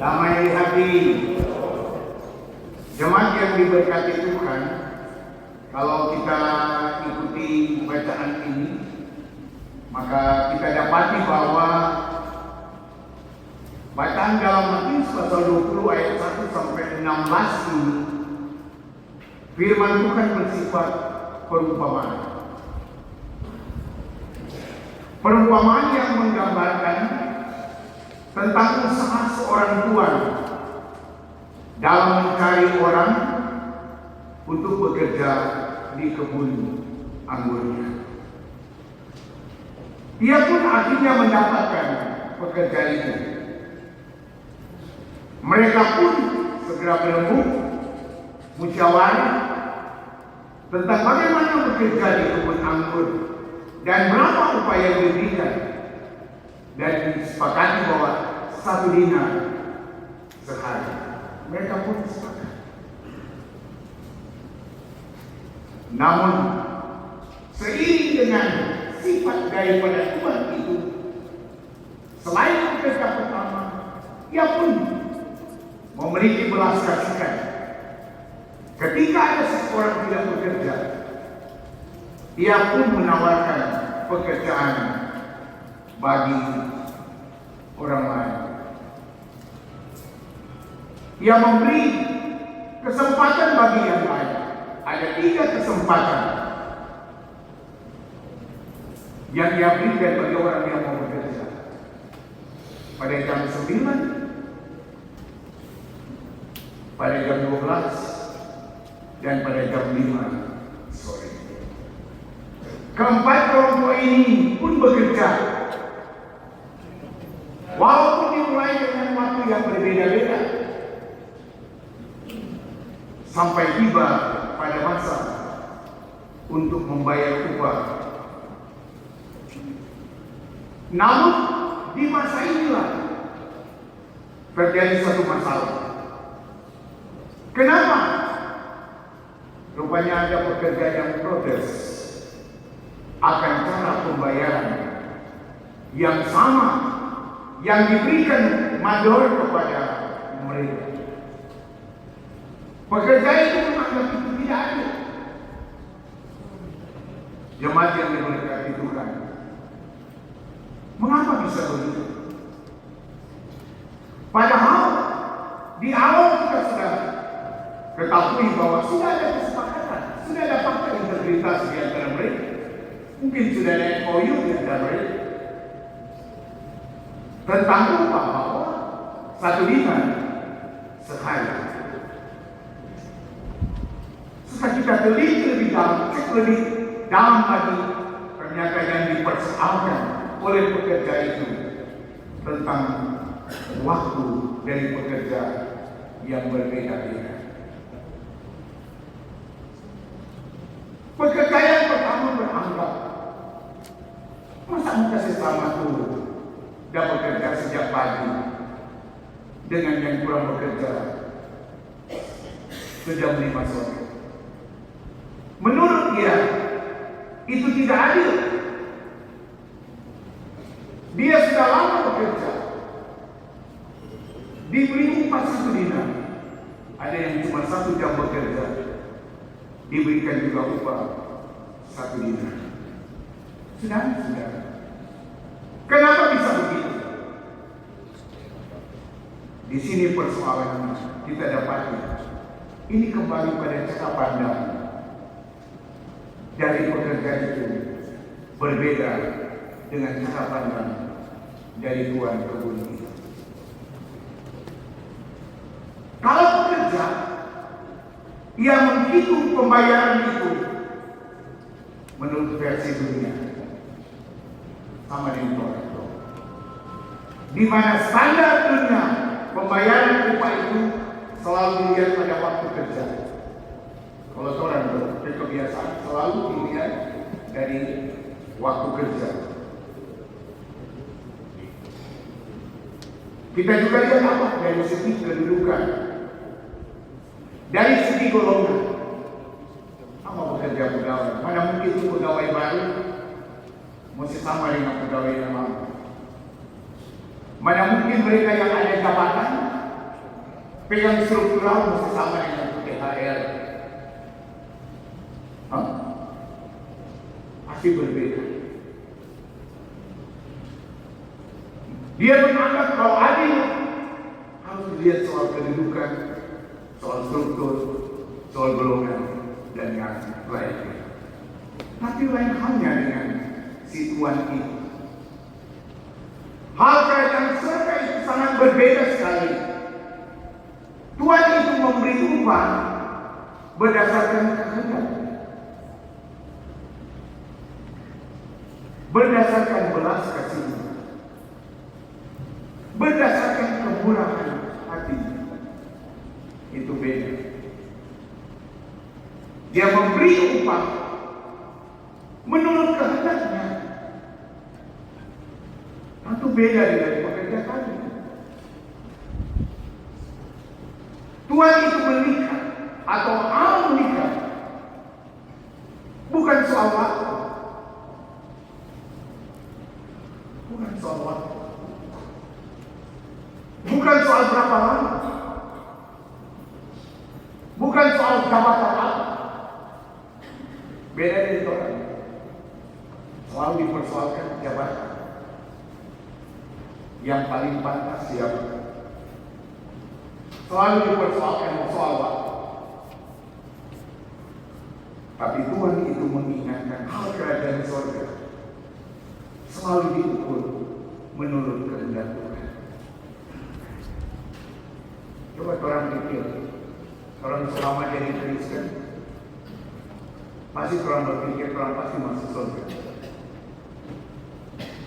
Damai di hati. Jemaat yang diberkati Tuhan, kalau kita ikuti bacaan ini, maka kita dapati bahwa bacaan dalam Matius pasal 20 ayat 1 sampai 16 ini, firman Tuhan bersifat perumpamaan. Perumpamaan yang menggambarkan tentang usaha seorang tuan dalam mencari orang untuk bekerja di kebun anggurnya. Ia pun akhirnya mendapatkan pekerja itu. Mereka pun segera berembuk, musyawarah tentang bagaimana bekerja di kebun anggur dan berapa upaya yang diberikan, dan disepakati bahwa 1 dinar sehari. Mereka pun sepakat. Namun seiring dengan sifat daripada tuan itu, selain pekerja pertama, ia pun memiliki belas kasihan. Ketika ada seseorang tidak bekerja, ia pun menawarkan pekerjaan bagi orang lain. Ia memberi kesempatan bagi yang lain. Ada 3 kesempatan yang ia berikan bagi orang yang mau bekerja. Pada jam 9, pada jam 12, dan pada jam 5 sore. Keempat orang tua ini pun bekerja, walaupun dimulai dengan waktu yang berbeda-beda, sampai tiba pada masa untuk membayar upah. Namun di masa inilah terjadi satu masalah. Kenapa? Rupanya ada pekerja yang protes akan cara pembayaran yang sama yang diberikan mandor kepada mereka. Pekerja itu menganggap itu tidak adil. Jemaat yang diberkati Tuhan, mengapa bisa begitu? Padahal di awal kita sudah ketahui bahwa sudah ada kesepakatan, sudah ada fakta integritas di antara mereka. Mungkin sudah ada MOU di antara mereka tentang upah bahwa 1 dinar sehari. Setelah kita teliti lebih dalam, cek lebih dalam lagi, ternyata yang dipersoalkan oleh pekerja itu tentang waktu dari pekerja yang berbeda-beda. Pekerja yang pertama beranggap, masa muka sesama tuh dan bekerja sejak pagi dengan yang kurang bekerja sejam 5 sore. Menurut dia itu tidak adil. Dia sudah lama bekerja, diberi upah 1 dinar. Ada yang cuma 1 jam bekerja, diberikan juga upah 1 dinar. Sudah. Kenapa bisa begitu? Di sini persoalan kita dapati. Ini kembali pada cara pandang dari pekerja itu berbeda dengan cara pandang dari tuan kebun itu. Kalau pekerja, ia menghitung pembayaran itu menurut versi dunia, sama dengan orang tua, di mana standar dunia pembayaran upah itu selalu dilihat pada waktu kerja. Kalau orang berkebiasaan selalu dilihat dari waktu kerja. Kita juga lihat apa dari segi kedudukan, dari segi golongan. Apa bekerja pegawai? Mana mungkin itu pegawai baru mesti sama dengan pegawai yang lama. Mana mungkin mereka yang ada jabatan Yang struktural mesti sama dengan THR. Pasti berbeda. Dia menganggap kalau adil harus dilihat soal kedudukan, soal struktur, soal golongan, dan yang lainnya. Tapi lain halnya dengan si Tuhan itu. Hal kerajaan surga itu sangat berbeda sekali. Tuhan itu memberi upah berdasarkan kehendak, berdasarkan belas kasih, berdasarkan kemurahan hati. Itu beda. Dia memberi upah menurut kehendaknya. Itu beda dengan pekerja tadi. Tuhan itu menikah atau Allah menikah bukan soal waktu, bukan soal waktu, bukan soal berapa lama, bukan soal jabatan apa. Beda dari Tuhan. Selalu dipersoalkan jabatan. Yang paling pantas siapa? Selalu dipersoalkan soal waktu. Tapi Tuhan itu mengingatkan hal kerajaan surga selalu diukur menurut kehendak Tuhan. Coba orang pikir, orang selama jadi Kristen, pasti orang berpikir orang pasti masuk surga.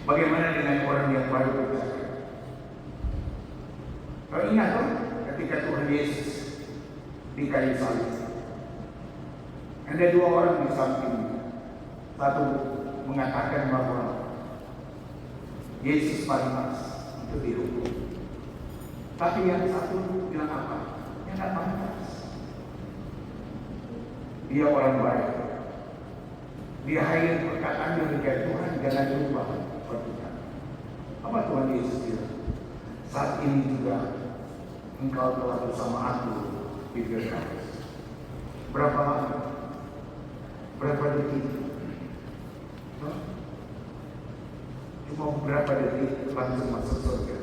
Bagaimana dengan orang yang baru percaya? Kalau ingat kan, ketika Tuhan Yesus di kayu salib, ada dua orang di samping. Satu mengatakan bahwa Yesus pantas itu dihukum. Tapi yang satu bilang apa? Yang tidak pantas. Dia orang baik. Dia hanya perkataan dari Tuhan, jangan berubah perkataan. Apa Tuhan Yesus bilang? Saat ini juga engkau telah bersama aku di Firdaus. Berapa lama? Berapa detik? Cuma berapa detik langsung masuk surga.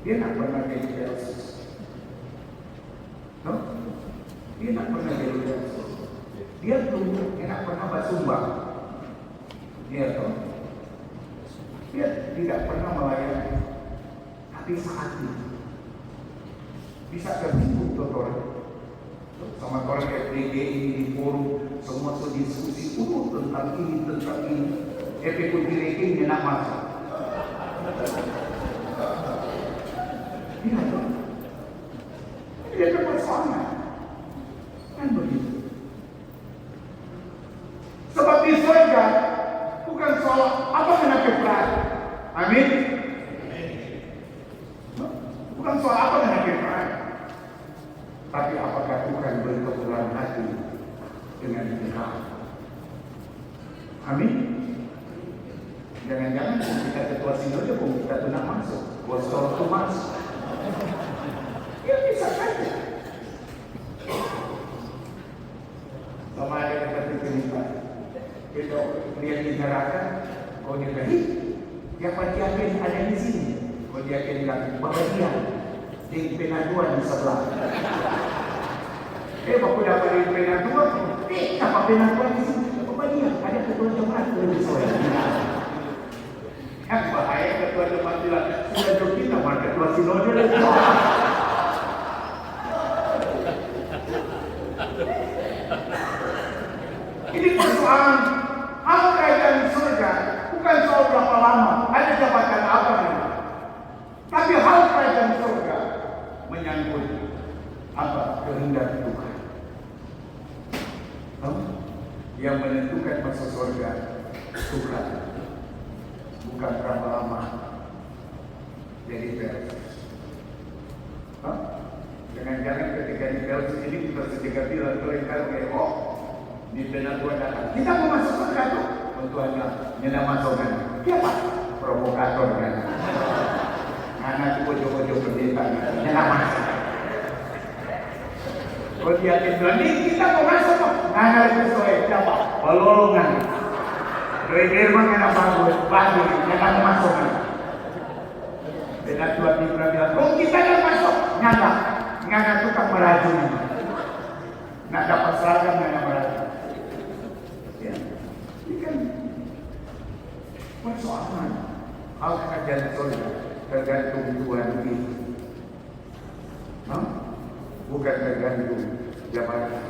Dia tidak pernah jadi Yesus. Dia tidak pernah jadi Yesus. Dia tunggu, dia tidak pernah bersumbang. Dia tidak pernah melayani. Tapi saat ini bisa tersinggung tuh orang sama orang FDG ini di forum, semua tuh diskusi tentang ini, efek ranking enak masuk. Iya dong. Dia dapat soalnya kan begitu. Sebab di surga bukan soal apa kena keprat. Amin. Bukan soal apa kena keprat. Tapi apakah Tuhan berkebutuhan hati dengan engkau? Amin. Jangan-jangan kita ketua sinode pun kita tidak masuk, bosor itu masuk. Ya bisa saja. Sama ada kata cerita, kita lihat di neraka, kau nyatakan, yang pasti yakin ada di sini. Kau yakin bilang, bahwa dia di penaduan di sebelah. Bapak dapat di penaduan, apa penaduan di sini? Bapak dia ada ketua jemaat lebih soal. Bahaya ketua jemaat bilang, sudah jauh kita mah ketua sinode lagi. Ini persoalan hal kerajaan surga bukan soal berapa lama, ada jabatan apa memang. Tapi hal kerajaan surga menyangkut apa? Kehendak Tuhan. Yang menentukan masuk surga Tuhan, bukan berapa lama jadi Yesus. Jangan-jangan ketika di Yesus ini kita sedikit bilang kalau di penaduan datang, kita mau masuk surga tuh, Tuhannya nyenda masukkan. Siapa? Provokator kan? Anak coba-coba pendeta nyenda masuk. Kalau dia Tuhan, kita mau masuk kok. Nggak sesuai siapa? Pelolongan. Dari firman yang bagus, jangan masuk. Dengan Tuhan bilang, kok kita nggak masuk? Nggak tukang meracuni. Nggak dapat seragam, nggak meracuni. Ya, ini kan persoalan. Hal kerajaan surga tergantung Tuhan itu. Bukan tergantung jabatan.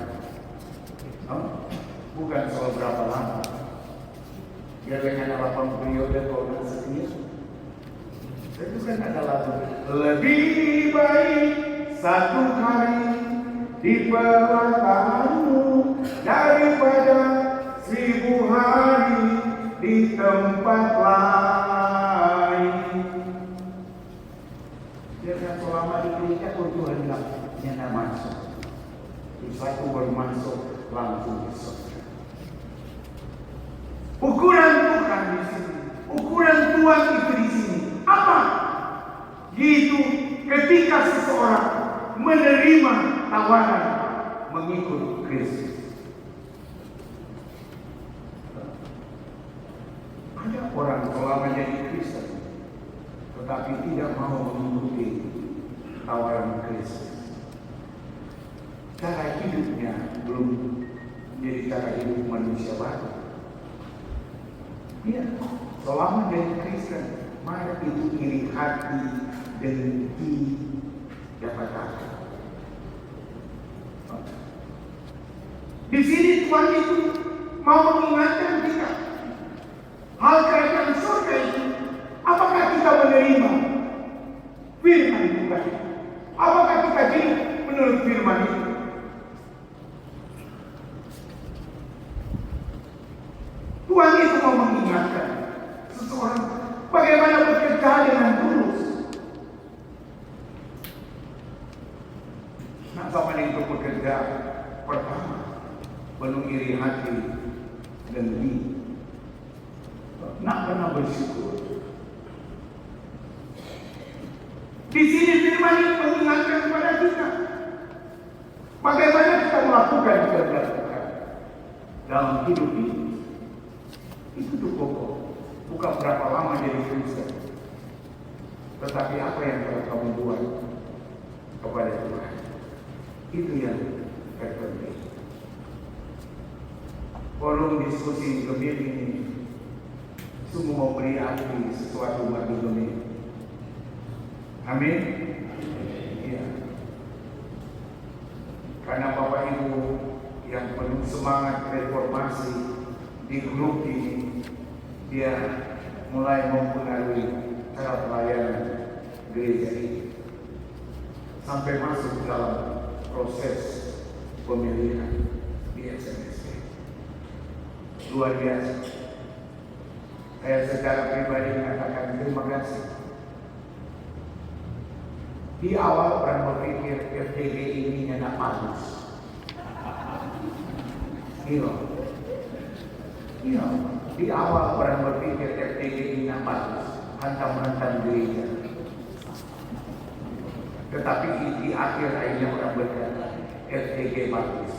Bukan soal berapa lama. Dia dengan 8 periode kalau setia. Itu kan ada lagu. Lebih baik satu hari di perantaraanmu daripada 1000 hari di tempat lain. Jangan selama di gereja kau Tuhan bilang nyana masuk. Satu baru masuk langsung di surga. Ukuran Tuhan di sini, ukuran Tuhan itu di sini. Apa? Gitu ketika seseorang menerima tawaran mengikut Kristus. Ada orang selama jadi Kristen tetapi tidak mau mengikuti tawaran Kristus. Cara hidupnya belum menjadi cara hidup manusia baru. Iya, selama jadi Kristen, maka itu iri hati, dengki, dapat apa? Di sini Tuhan itu mau mengingatkan kita hal kerajaan surga itu. Apakah kita menerima firman Tuhan? Apakah kita hidup menurut firman itu? Tuhan itu mau mengingatkan seseorang bagaimana bekerja dengan tulus. Nah, sama itu bekerja pertama penuh iri hati dan dengki. Nak pernah bersyukur. Di sini firman ini mengingatkan kepada kita bagaimana kita melakukan dalam hidup ini. Itu tuh pokok. Bukan berapa lama jadi Kristen, tetapi apa yang telah kamu buat kepada Tuhan. Itu yang terpenting. Forum diskusi gemir ini sungguh memberi arti sesuatu bagi gemir. Amin. Ya. Karena Bapak Ibu yang penuh semangat reformasi di grup ini, dia mulai mempengaruhi cara pelayanan gereja ini sampai masuk dalam proses pemilihan di SMSD. Luar biasa. Saya secara pribadi mengatakan terima kasih. Di awal orang berpikir FTG ini enak bagus. Iya, di awal orang berpikir FTG ini bagus, hantam-hantam gereja. Tetapi di akhir akhirnya orang berkata FTG bagus.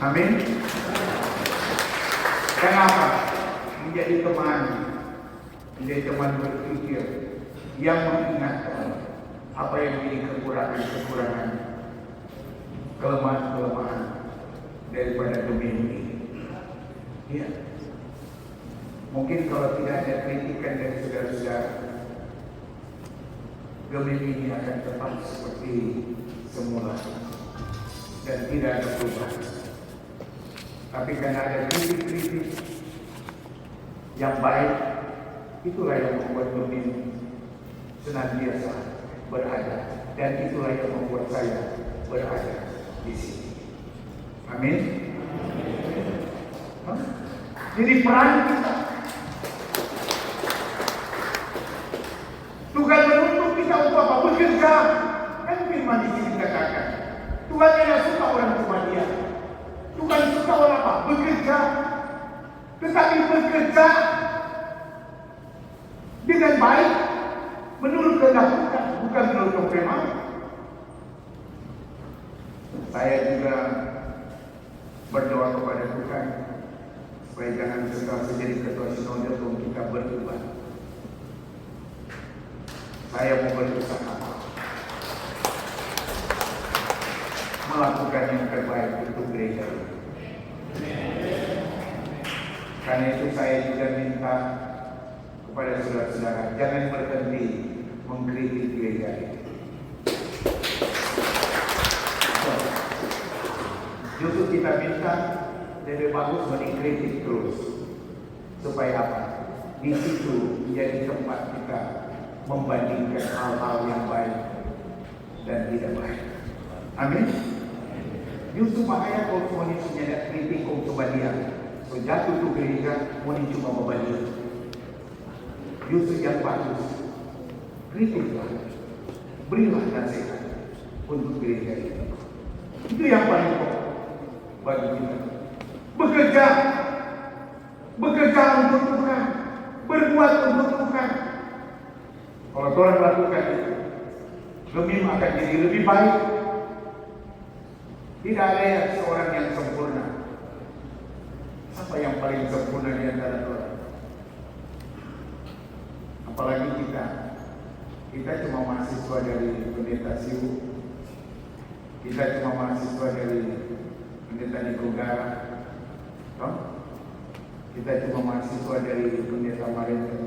Amin. Kenapa? Menjadi teman berpikir yang mengingatkan apa yang menjadi kekurangan, kelemahan daripada gemir ini. Ya. Mungkin kalau tidak ada kritikan dari saudara-saudara, gemir ini akan tetap seperti semula dan tidak ada perubahan. Tapi karena ada kritik-kritik yang baik, itulah yang membuat gemir senantiasa berada, dan itulah yang membuat saya berada di sini. Amin. Jadi peran kita, Tuhan menuntut kita untuk apa? Bekerja. Kan firman di sini katakan, Tuhan tidak suka orang cuma dia. Tuhan suka orang apa? Bekerja. Tetapi bekerja dengan baik, menurut kehendak Tuhan, bukan menurut kemauan. Saya juga berdoa kepada Tuhan supaya jangan setelah menjadi ketua sinode untuk kita berubah. Saya mau berusaha melakukan yang terbaik untuk gereja. Karena itu saya juga minta kepada saudara-saudara, jangan berhenti mengkritik gereja ini. Justru kita minta lebih bagus mengkritik terus. Supaya apa? Di situ menjadi tempat kita membandingkan hal-hal yang baik dan tidak baik. Amin. Justru bahaya kalau semuanya ada kritik kemudian so jatuh ke gereja mau cuma membanding. Justru yang bagus kritiklah, berilah nasihat untuk gereja ini. Itu yang paling pokok bagi kita. Bekerja untuk Tuhan, berbuat untuk Tuhan. Kalau orang lakukan itu, Gemim akan jadi lebih baik. Tidak ada seorang yang sempurna. Siapa yang paling sempurna di antara orang? Apalagi kita cuma mahasiswa dari pendeta Siu, kita cuma mahasiswa dari pendeta Nikogara, kita cuma mahasiswa dari pendeta Marento,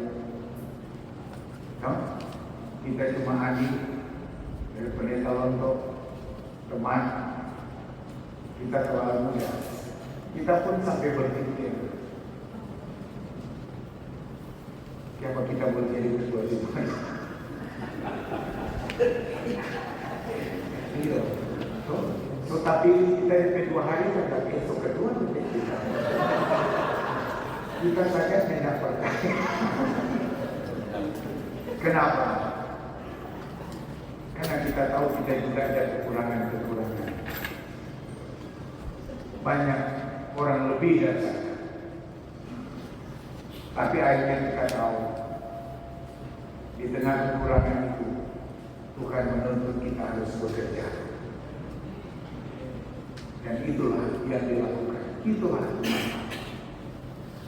kita cuma adik dari pendeta Lontok, teman. Kita terlalu muda. Kita pun sampai berpikir, siapa kita boleh jadi ketua sinode? Iya. So, tapi kita di 2 hari kan tapi esok kedua kita. Kita saja tidak percaya. Kenapa? Karena kita tahu kita juga ada kekurangan-kekurangan. Banyak orang lebih dari saya. Tapi akhirnya kita tahu di tengah kekurangan itu Tuhan menuntut kita harus bekerja. Dan itulah yang dilakukan. Itulah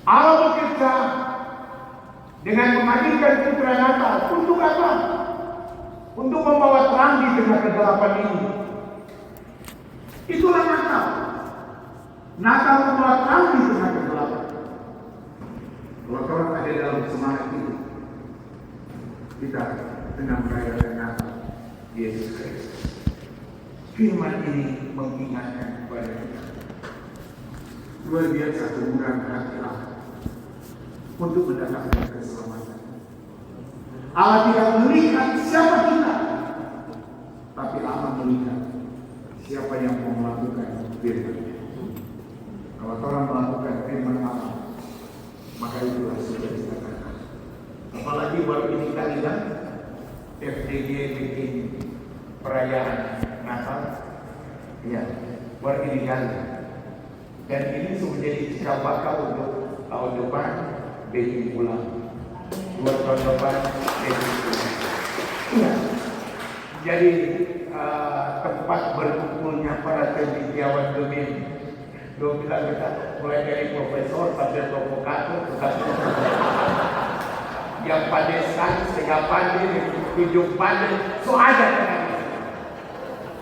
Allah bekerja dengan menghadirkan putra Natal. Untuk apa? Untuk membawa terang di tengah kegelapan ini. Itulah Natal. Natal membawa terang di tengah kegelapan. Kalau orang ada dalam semangat itu, kita sedang merayakan Natal Yesus Kristus. Firman ini mengingatkan kepada kita luar biasa kemurahan hati Allah untuk mendatangkan keselamatan. Allah tidak melihat siapa kita, tapi Allah melihat siapa yang mau melakukan firman. Kalau orang melakukan firman Allah, maka itulah sudah dikatakan. Apalagi baru ini kali kan FDG bikin perayaan Natal, ya, baru ini kali. Dan ini sudah jadi cikal bakal untuk tahun depan bikin pulang. 2 tahun depan bikin pulang. Ya. Jadi tempat berkumpulnya para cendekiawan Gemim. Dulu kita mulai dari profesor sampai provokator, yang pandai sekali, setengah pandai, hidung pandai, so ada kan?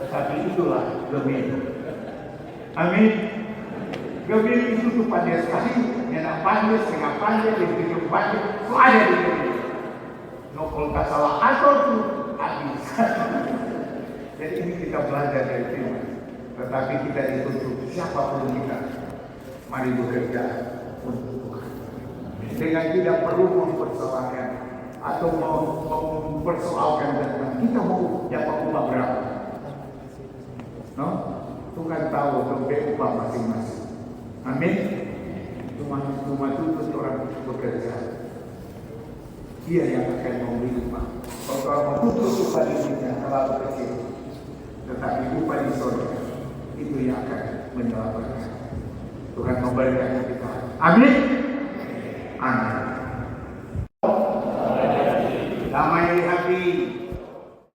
Tetapi itulah Gemim. Amin. Gemim itu tuh pandai sekali, yang pandai, setengah pandai, hidung pandai, so ada di Gemim. No kalau tak salah atau tuh habis. Jadi ini kita belajar dari firman. Tetapi kita dituntut siapapun kita, mari bekerja untuk Tuhan. Dengan tidak perlu mempersoalkan atau mempersoalkan tentang kita mau dapat upah berapa. No? Tuhan tahu sampai upah masing-masing. Amin. Cuma tuntut orang bekerja. Dia yang akan memberi upah. Kalau orang menuntut upah di dunia terlalu kecil, tetapi upah di surga itu yang akan menyelamatkan. Tuhan memberkati kita. Amin. Amin.